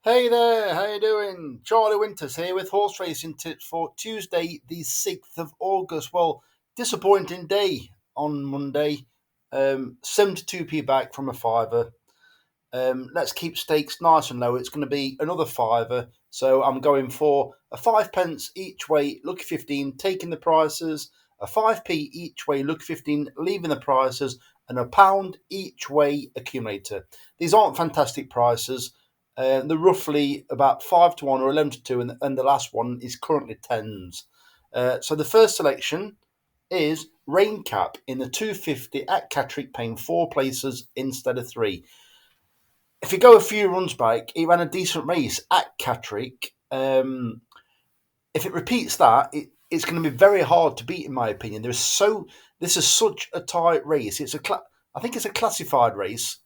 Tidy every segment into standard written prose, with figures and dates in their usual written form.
Hey there, how you doing? Charlie Winters here with horse racing tips for Tuesday, the 6th of August. Well, disappointing day on Monday. 72p back from a fiver. Let's keep stakes nice and low. It's going to be another fiver. So I'm going for a 5 pence each way, lucky 15, taking the prices, a 5p each way, lucky 15, leaving the prices, and a pound each way accumulator. These aren't fantastic prices. They're roughly about 5 to 1 or 11 to 2, and the last one is currently tens. So the first selection is Rain Cap in the 250 at Catterick, paying four places instead of three. If you go a few runs back, he ran a decent race at Catterick. If it repeats that, it's going to be very hard to beat, in my opinion. This is such a tight race. I think it's a classified race,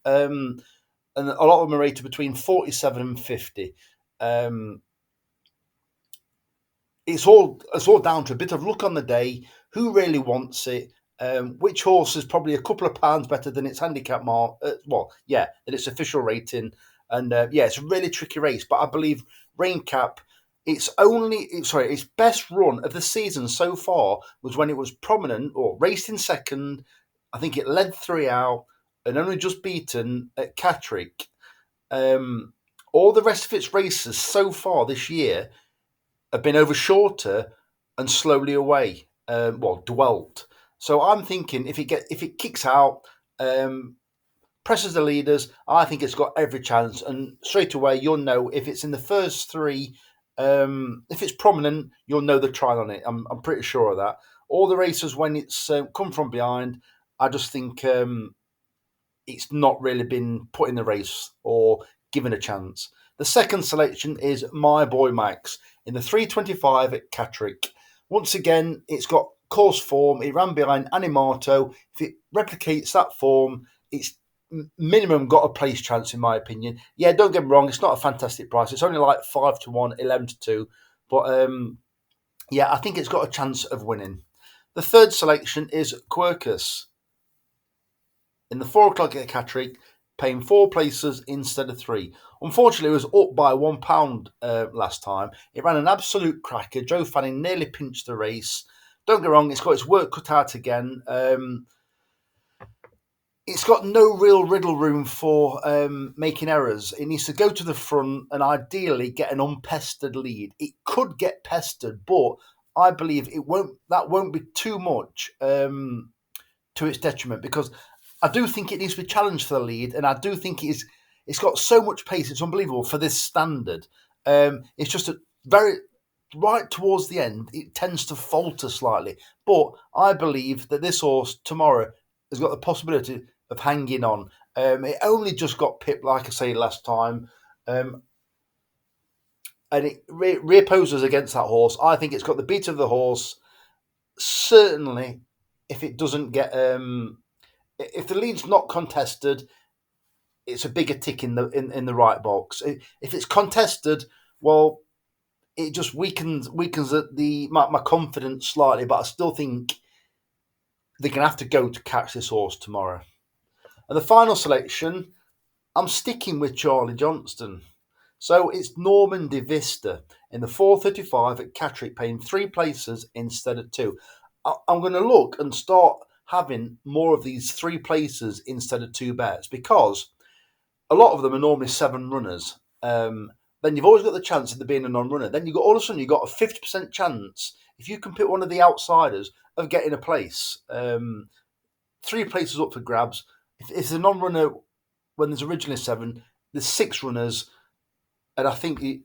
and a lot of them are rated between 47 and 50. It's all down to a bit of luck on the day, who really wants it, which horse is probably a couple of pounds better than its handicap mark. Than its official rating, and it's a really tricky race. But I believe Rain Cap, its best run of the season so far was when it was prominent or raced in second. I think it led three out and only just beaten at Catterick. All the rest of its races so far this year have been over shorter and slowly away, dwelt. So I'm thinking if it kicks out, presses the leaders, I think it's got every chance. And straight away, you'll know if it's in the first three. If it's prominent, you'll know the trial on it. I'm pretty sure of that. All the races when it's come from behind, I just think it's not really been put in the race or given a chance. The second selection is My Boy Max in the 325 at Catterick. Once again, it's got course form. It ran behind Animato. If it replicates that form, it's minimum got a place chance, in my opinion. Yeah, don't get me wrong, it's not a fantastic price. It's only like 5 to 1, 11 to 2. But I think it's got a chance of winning. The third selection is Quercus in the 4 o'clock at Catterick, paying four places instead of three. Unfortunately, it was up by £1 last time. It ran an absolute cracker. Joe Fanning nearly pinched the race. Don't get me wrong, it's got its work cut out again. It's got no real riddle room for making errors. It needs to go to the front and ideally get an unpestered lead. It could get pestered, but I believe that won't be too much to its detriment, because I do think it needs to be challenged for the lead, and I do think it's got so much pace. It's unbelievable for this standard. It's just very right towards the end, it tends to falter slightly. But I believe that this horse tomorrow has got the possibility of hanging on. It only just got pipped, like I say last time, and it reopposes against that horse. I think it's got the beat of the horse. Certainly, if it doesn't get, if the lead's not contested, it's a bigger tick in the right box. If it's contested, well, it just weakens my confidence slightly. But I still think they're going to have to go to catch this horse tomorrow. And the final selection, I'm sticking with Charlie Johnston. So it's Norman de Vista in the 435 at Catterick, paying three places instead of two. I'm going to look and start having more of these three places instead of two bets, because a lot of them are normally seven runners. Then you've always got the chance of there being a non-runner. Then all of a sudden you've got a 50% chance, if you can pick one of the outsiders, of getting a place. Three places up for grabs. If it's a non-runner when there's originally seven, there's six runners, and I think the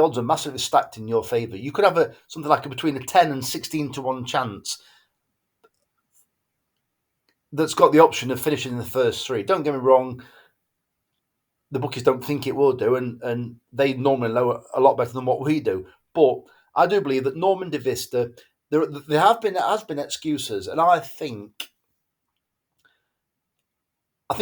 odds are massively stacked in your favour. You could have something like between a 10 and 16 to 1 chance that's got the option of finishing in the first three. Don't get me wrong, the bookies don't think it will do, and they normally know a lot better than what we do. But I do believe that Norman de Vista, there has been excuses, and I think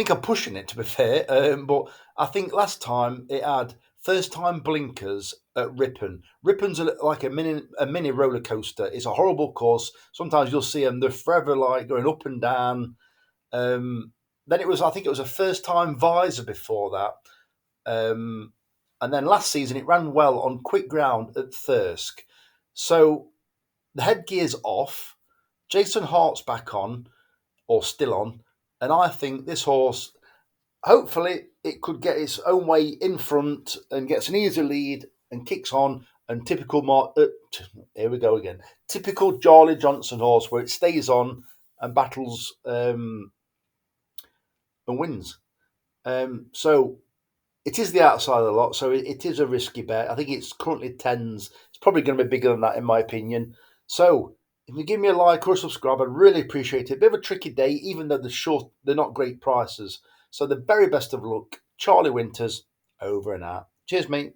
I'm pushing it, to be fair, but I think last time it had first time blinkers at Ripon. Ripon's like a mini roller coaster. It's a horrible course. Sometimes you'll see them; they're forever like going up and down. Then I think it was a first time visor before that, And then last season it ran well on quick ground at Thirsk. So the headgear's off. Jason Hart's back on, or still on. And I think this horse, hopefully, it could get its own way in front and gets an easy lead and kicks on. And here we go again. Typical Charlie Johnson horse where it stays on and battles and wins. So it is the outside of the lot, so it is a risky bet. I think it's currently tens. It's probably going to be bigger than that, in my opinion. So if you give me a like or a subscribe, I'd really appreciate it. A bit of a tricky day, even though they're not great prices. So the very best of luck. Charlie Winters, over and out. Cheers, mate.